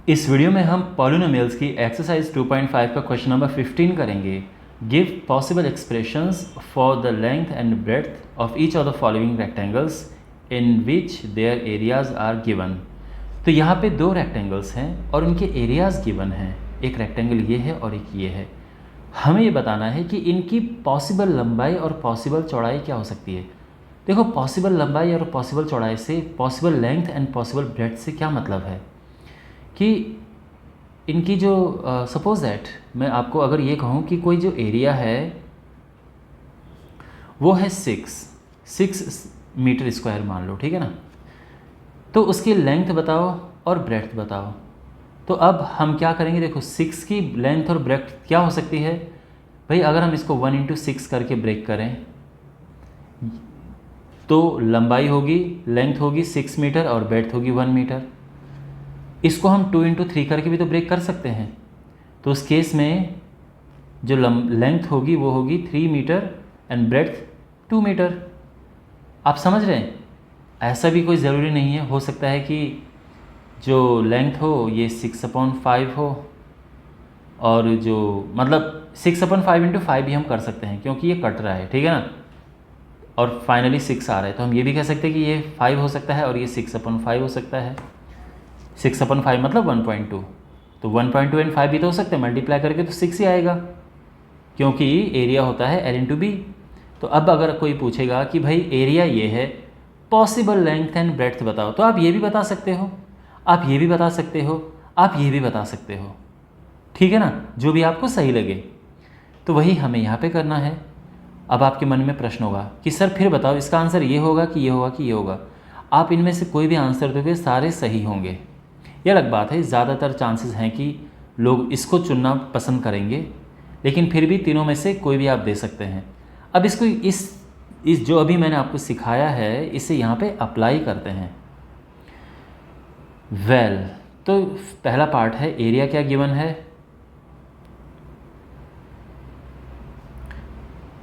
इस वीडियो में हम पॉलिनोमियल्स की एक्सरसाइज 2.5 का क्वेश्चन नंबर 15 करेंगे। Give possible expressions for the length and breadth of each of the following rectangles in which their areas are given. तो यहाँ पे दो रेक्टेंगल्स हैं और उनके एरियाज़ गिवन हैं। एक रेक्टेंगल ये है और एक ये है। हमें ये बताना है कि इनकी पॉसिबल लंबाई और पॉसिबल चौड़ाई क्या हो सकती है। देखो, पॉसिबल लंबाई और पॉसिबल चौड़ाई से, possible length and possible breadth से क्या मतलब है कि इनकी जो सपोज दैट मैं आपको अगर ये कहूँ कि कोई जो एरिया है वो है 6 मीटर स्क्वायर मान लो, ठीक है ना। तो उसकी लेंथ बताओ और ब्रेड्थ बताओ। तो अब हम क्या करेंगे, देखो 6 की लेंथ और ब्रेड्थ क्या हो सकती है भाई। अगर हम इसको 1 × 6 करके ब्रेक करें तो लंबाई होगी, लेंथ होगी 6 मीटर और ब्रेड्थ होगी 1 मीटर। इसको हम 2 × 3 करके भी तो ब्रेक कर सकते हैं। तो उस केस में जो लेंथ होगी वो होगी 3 मीटर एंड ब्रेड्थ 2 मीटर। आप समझ रहे हैं, ऐसा भी कोई ज़रूरी नहीं है। हो सकता है कि जो लेंथ हो ये 6/5 हो और जो मतलब 6/5 × 5 भी हम कर सकते हैं क्योंकि ये कट रहा है, ठीक है ना। और फाइनली 6 आ रहा है तो हम ये भी कह सकते हैं कि ये 5 हो सकता है और ये 6/5 हो सकता है। 6/5 मतलब 1.2। तो 1.2 एंड 5 भी तो हो सकते हैं, मल्टीप्लाई करके तो 6 ही आएगा क्योंकि एरिया होता है L × B। तो अब अगर कोई पूछेगा कि भाई एरिया ये है, पॉसिबल लेंथ एंड ब्रेड्थ बताओ, तो आप ये भी बता सकते हो, आप ये भी बता सकते हो, आप ये भी बता सकते हो, ठीक है ना, जो भी आपको सही लगे। तो वही हमें यहाँ पे करना है। अब आपके मन में प्रश्न होगा कि सर फिर बताओ इसका आंसर ये होगा कि ये होगा कि ये होगा। आप इनमें से कोई भी आंसर दोगे सारे सही होंगे। ये अलग बात है, ज़्यादातर चांसेस हैं कि लोग इसको चुनना पसंद करेंगे, लेकिन फिर भी तीनों में से कोई भी आप दे सकते हैं। अब इसको इस जो अभी मैंने आपको सिखाया है इसे यहाँ पे अप्लाई करते हैं। तो पहला पार्ट है, एरिया क्या गिवन है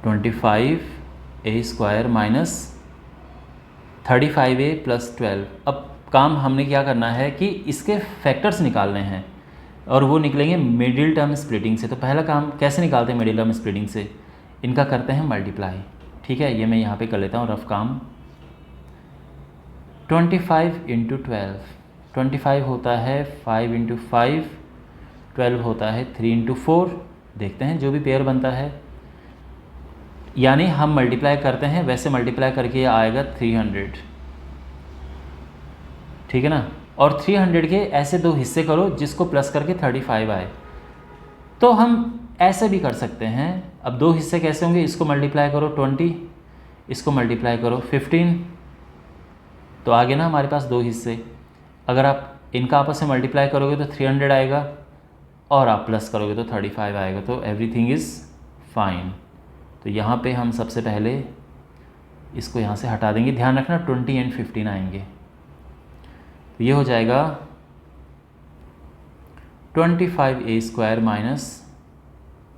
25a² - 35a + 12। अब काम हमने क्या करना है कि इसके फैक्टर्स निकालने हैं और वो निकलेंगे मिडिल टर्म स्प्लिटिंग से। तो पहला काम कैसे निकालते हैं मिडिल टर्म स्प्लिटिंग से, इनका करते हैं मल्टीप्लाई, ठीक है। ये मैं यहाँ पे कर लेता हूँ रफ काम। 25 × 12, 25 होता है 5 × 5, 12 होता है 3 × 4। देखते हैं जो भी पेयर बनता है, यानी हम मल्टीप्लाई करते हैं, वैसे मल्टीप्लाई करके ये आएगा 300, ठीक है ना। और 300 के ऐसे दो हिस्से करो जिसको प्लस करके 35 आए। तो हम ऐसे भी कर सकते हैं। अब दो हिस्से कैसे होंगे, इसको मल्टीप्लाई करो 20, इसको मल्टीप्लाई करो 15, तो आगे ना हमारे पास दो हिस्से। अगर आप इनका आपस में मल्टीप्लाई करोगे तो 300 आएगा और आप प्लस करोगे तो 35 आएगा। तो एवरीथिंग इज़ फाइन। तो यहाँ पे हम सबसे पहले इसको यहाँ से हटा देंगे। ध्यान रखना 20 एंड 15 आएंगे। तो ये हो जाएगा 25a² -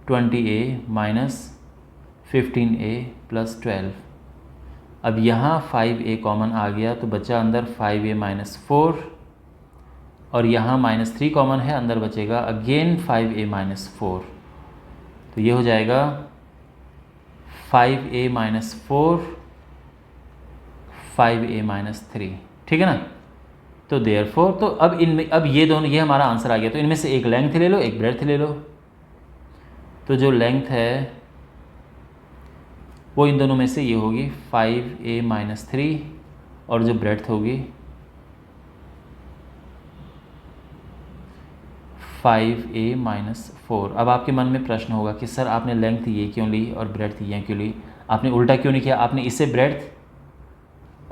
20a - 15a + 12। अब यहाँ 5a कॉमन आ गया तो बचा अंदर 5a - 4 और यहाँ -3 कॉमन है, अंदर बचेगा अगेन 5a - 4। तो ये हो जाएगा 5a - 4 5a - 3, ठीक है ना। तो देयरफॉर तो अब इनमें, अब ये दोनों, ये हमारा आंसर आ गया। तो इनमें से एक लेंथ ले लो, एक ब्रेड्थ ले लो। तो जो लेंथ है वो इन दोनों में से ये होगी 5a - 3 और जो ब्रेड्थ होगी 5a - 4। अब आपके मन में प्रश्न होगा कि सर आपने लेंथ ये क्यों ली और ब्रेड्थ ये क्यों ली, आपने उल्टा क्यों नहीं किया, आपने इसे ब्रेड्थ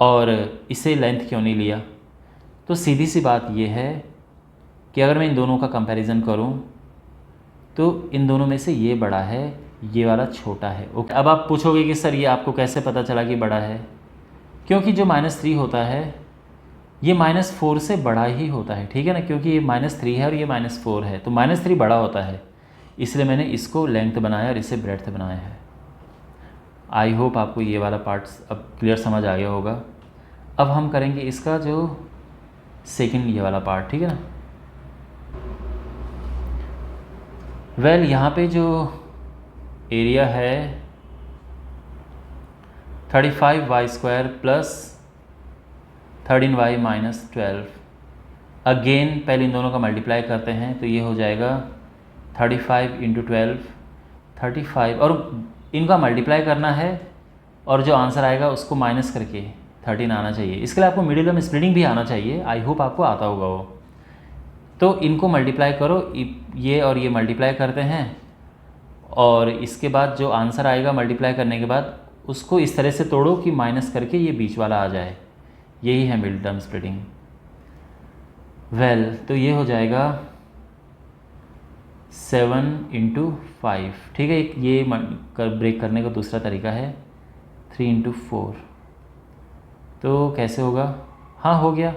और इसे लेंथ क्यों नहीं लिया। तो सीधी सी बात ये है कि अगर मैं इन दोनों का कंपैरिजन करूं तो इन दोनों में से ये बड़ा है, ये वाला छोटा है। ओके, अब आप पूछोगे कि सर ये आपको कैसे पता चला कि बड़ा है, क्योंकि जो -3 होता है ये -4 से बड़ा ही होता है, ठीक है ना। क्योंकि ये -3 है और ये -4 है तो -3 बड़ा होता है, इसलिए मैंने इसको लेंथ बनाया और इसे ब्रेड्थ बनाया है। आई होप आपको ये वाला पार्ट अब क्लियर समझ आ गया होगा। अब हम करेंगे इसका जो सेकंड ये वाला पार्ट, ठीक है ना। वेल यहाँ पे जो एरिया है 35y² plus 13y minus 12, again पहले इन दोनों का मल्टीप्लाई करते हैं तो ये हो जाएगा 35 इंटू 12, 35, और इनका मल्टीप्लाई करना है और जो आंसर आएगा उसको माइनस करके 13 आना चाहिए। इसके लिए आपको मिडिल टर्म स्प्लिटिंग भी आना चाहिए, आई होप आपको आता होगा वो। तो इनको मल्टीप्लाई करो, ये और ये मल्टीप्लाई करते हैं और इसके बाद जो आंसर आएगा मल्टीप्लाई करने के बाद उसको इस तरह से तोड़ो कि माइनस करके ये बीच वाला आ जाए, यही है मिडिल टर्म स्प्लिटिंग। वेल तो ये हो जाएगा 7 इंटू 5, ठीक है। एक ये ब्रेक करने का दूसरा तरीका है 3 इंटू 4, तो कैसे होगा, हाँ हो गया,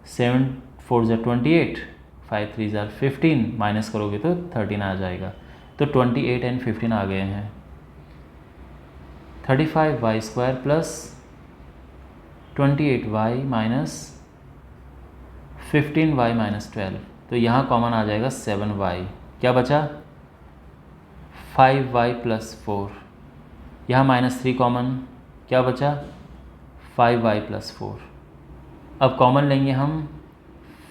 7 4 ज़ा 28, 5 3 ज़ा 15, माइनस करोगे तो 13 आ जाएगा। तो 28 एंड 15 आ गए हैं। 35y² plus 28y minus 15y minus 12, तो यहाँ कॉमन आ जाएगा 7y, क्या बचा 5y प्लस 4, यहाँ -3 कॉमन, क्या बचा 5y प्लस 4। अब कॉमन लेंगे हम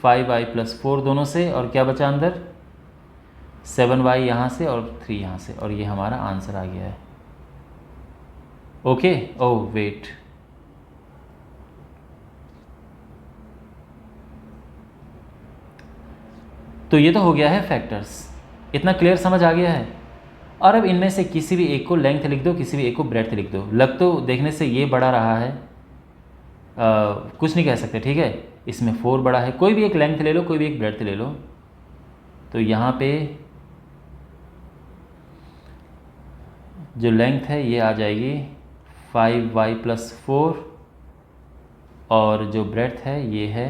5y प्लस 4 दोनों से, और क्या बचा अंदर 7y यहाँ से और 3 यहाँ से, और ये हमारा आंसर आ गया है। ओके, ओह वेट, तो ये तो हो गया है फैक्टर्स, इतना क्लियर समझ आ गया है। और अब इनमें से किसी भी एक को लेंथ लिख दो, किसी भी एक को ब्रेड्थ लिख दो। लग तो देखने से ये बड़ा रहा है, कुछ नहीं कह सकते, ठीक है। इसमें 4 बड़ा है, कोई भी एक लेंथ ले लो, कोई भी एक ब्रेड्थ ले लो। तो यहाँ पे जो लेंथ है ये आ जाएगी 5y प्लस 4, और जो ब्रेड्थ है ये है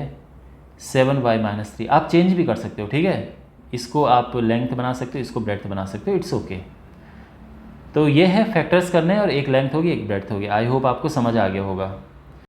7y माइनस 3। आप चेंज भी कर सकते हो, ठीक है, इसको आप लेंथ बना सकते हो, इसको ब्रेड्थ बना सकते हो, इट्स ओके। तो ये है फैक्टर्स करने, और एक लेंथ होगी एक ब्रेड्थ होगी। आई होप आपको समझ आ गया होगा।